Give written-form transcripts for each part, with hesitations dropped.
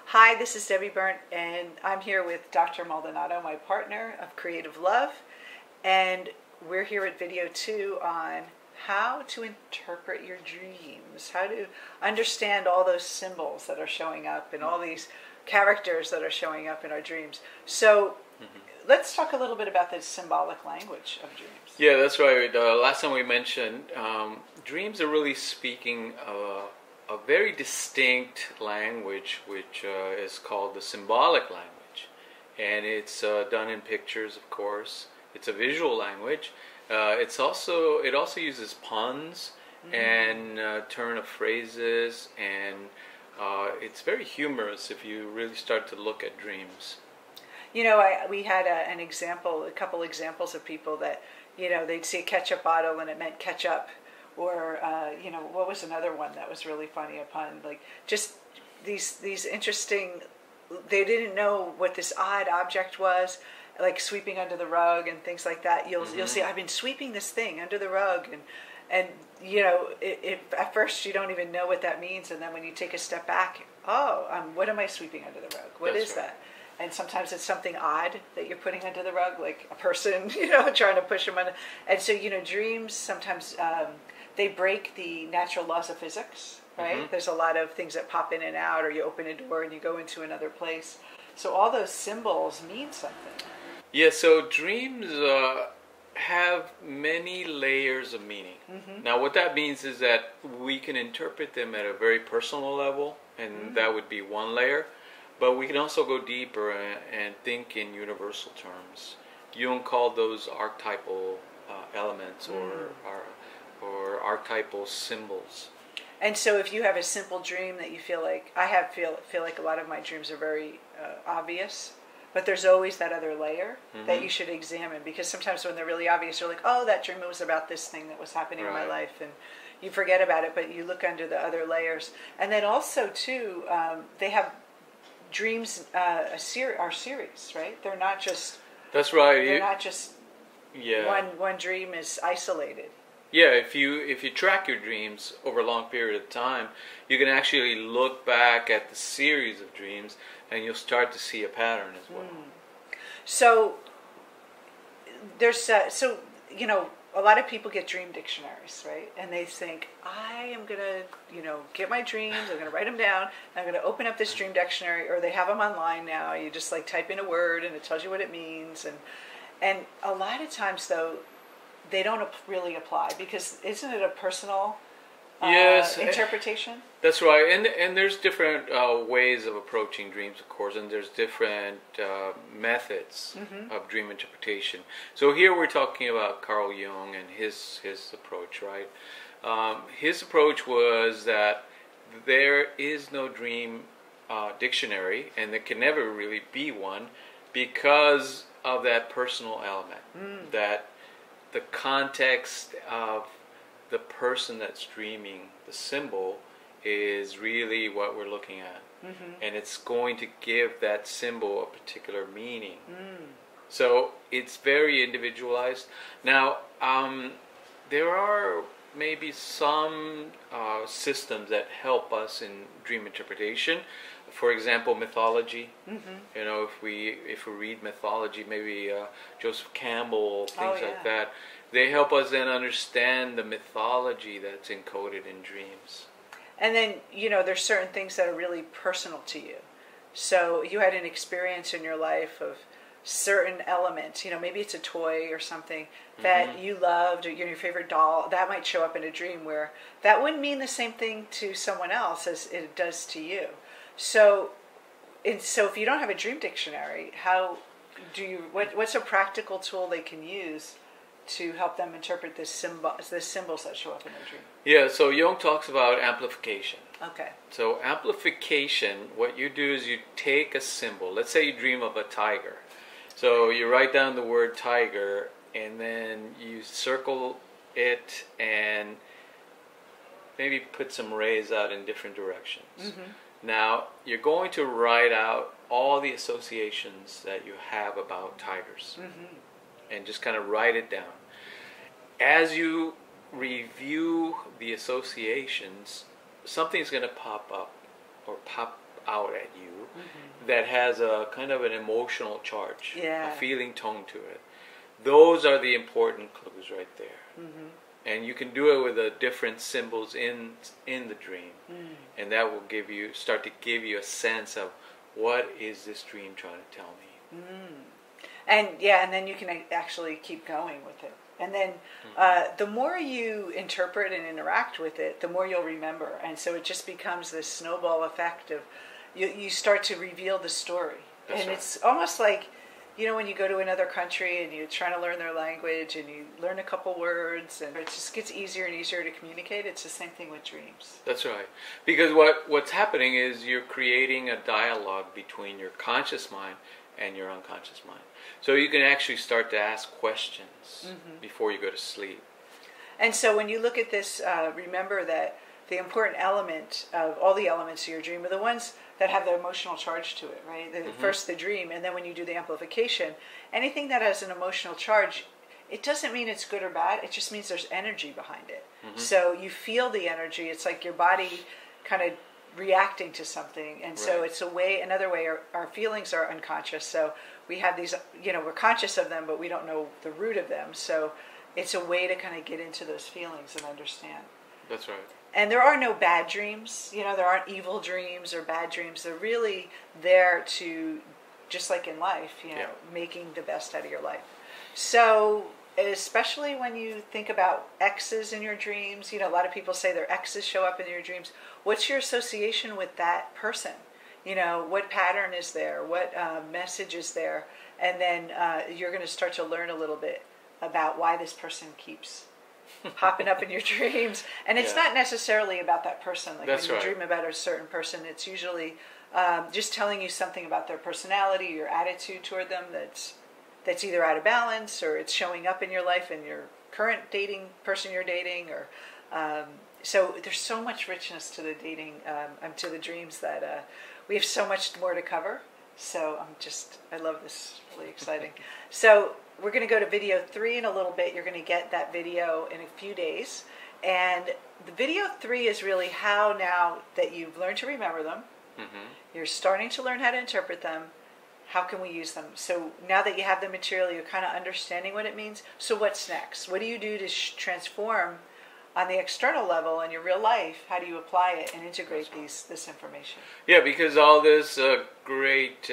Hi, this is Debbie Burnt, and I'm here with Dr. Maldonado, my partner of Creative Love, and we're here at video 2 on how to interpret your dreams, how to understand all those symbols that are showing up and all these characters that are showing up in our dreams. So let's talk a little bit about the symbolic language of dreams. Yeah, that's right. Last time we mentioned dreams are really speaking a very distinct language, which is called the symbolic language, and it's done in pictures, of course. It's a visual language. It also uses puns and turn of phrases, and it's very humorous if you really start to look at dreams. You know, we had a couple examples of people that, you know, they'd see a ketchup bottle and it meant ketchup. Or, what was another one that was really funny, a pun? Like, just these interesting, they didn't know what this odd object was, like sweeping under the rug and things like that. You'll see, I've been sweeping this thing under the rug, and you know, at first you don't even know what that means, and then when you take a step back, what am I sweeping under the rug? What is that? And sometimes it's something odd that you're putting under the rug, like a person, you know, trying to push them under. And so, you know, dreams sometimes, they break the natural laws of physics, right? There's a lot of things that pop in and out, or you open a door and you go into another place. So all those symbols mean something. Yeah, so dreams have many layers of meaning. Now, what that means is that we can interpret them at a very personal level, and that would be one layer. But we can also go deeper and think in universal terms. Jung called those archetypal elements or archetypal symbols. And so if you have a simple dream that you feel like, feel like a lot of my dreams are very obvious, but there's always that other layer that you should examine, because sometimes when they're really obvious, you're like, oh, that dream was about this thing that was happening in my life, and you forget about it, but you look under the other layers. And then also, too, they have dreams are series, right? They're not just... That's right. They're not just one dream is isolated. Yeah, if you track your dreams over a long period of time, you can actually look back at the series of dreams, and you'll start to see a pattern as well. So there's you know, a lot of people get dream dictionaries, right? And they think, I am going to, you know, get my dreams, I'm going to write them down, I'm going to open up this dream dictionary, or they have them online now. You just like type in a word and it tells you what it means. And a lot of times, though, they don't really apply, because isn't it a personal interpretation? That's right. And there's different ways of approaching dreams, of course, and there's different methods of dream interpretation. So here we're talking about Carl Jung and his approach, right? His approach was that there is no dream dictionary, and there can never really be one, because of that personal element, that the context of the person that's dreaming the symbol is really what we're looking at. And it's going to give that symbol a particular meaning. So it's very individualized. Now, there are maybe some systems that help us in dream interpretation. For example, mythology. You know, if we read mythology, maybe Joseph Campbell, things like that, they help us then understand the mythology that's encoded in dreams. And then, you know, there's certain things that are really personal to you. So you had an experience in your life of certain elements, you know, maybe it's a toy or something that you loved, or your favorite doll, that might show up in a dream, where that wouldn't mean the same thing to someone else as it does to you. So if you don't have a dream dictionary, how do you? What's a practical tool they can use to help them interpret the symbols that show up in their dream? Yeah. So Jung talks about amplification. Okay. So amplification, what you do is you take a symbol. Let's say you dream of a tiger. So you write down the word tiger, and then you circle it, and maybe put some rays out in different directions. Now, you're going to write out all the associations that you have about tigers, and just kind of write it down. As you review the associations, something's going to pop up or pop out at you that has a kind of an emotional charge, Yeah. a feeling tone to it. Those are the important clues right there. And you can do it with the different symbols in the dream, and that will start to give you a sense of what is this dream trying to tell me. And then you can actually keep going with it. And then the more you interpret and interact with it, the more you'll remember. And so it just becomes this snowball effect of you start to reveal the story. That's and right. It's almost like, when you go to another country and you're trying to learn their language and you learn a couple words and it just gets easier and easier to communicate. It's the same thing with dreams. That's right. Because what's happening is you're creating a dialogue between your conscious mind and your unconscious mind. So you can actually start to ask questions before you go to sleep. And so when you look at this, remember that the important element of all the elements of your dream are the ones that have the emotional charge to it, right? First the dream, and then when you do the amplification, anything that has an emotional charge, it doesn't mean it's good or bad, it just means there's energy behind it. So you feel the energy, it's like your body kind of reacting to something, and so it's another way our feelings are unconscious. So we have these, we're conscious of them, but we don't know the root of them. So it's a way to kind of get into those feelings and understand. That's right. And there are no bad dreams. There aren't evil dreams or bad dreams. They're really there to, just like in life, making the best out of your life. So especially when you think about exes in your dreams, a lot of people say their exes show up in your dreams. What's your association with that person? What pattern is there? What message is there? And then you're going to start to learn a little bit about why this person keeps popping up in your dreams. And it's not necessarily about that person. Like That's when you right. dream about a certain person, it's usually just telling you something about their personality, your attitude toward them that's either out of balance, or it's showing up in your life in your current dating person you're dating, or so there's so much richness to the dating, to the dreams, that we have so much more to cover. So I love this. It's really exciting. So we're going to go to video 3 in a little bit. You're going to get that video in a few days. And the video 3 is really how, now that you've learned to remember them, you're starting to learn how to interpret them, how can we use them? So now that you have the material, you're kind of understanding what it means. So what's next? What do you do to transform on the external level in your real life? How do you apply it and integrate this information? Yeah, because all this great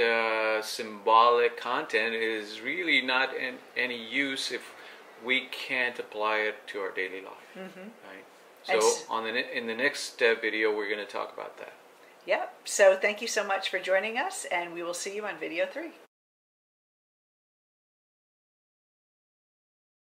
symbolic content is really not in any use if we can't apply it to our daily life. Right? So in the next video, we're going to talk about that. Yep. So thank you so much for joining us, and we will see you on video 3.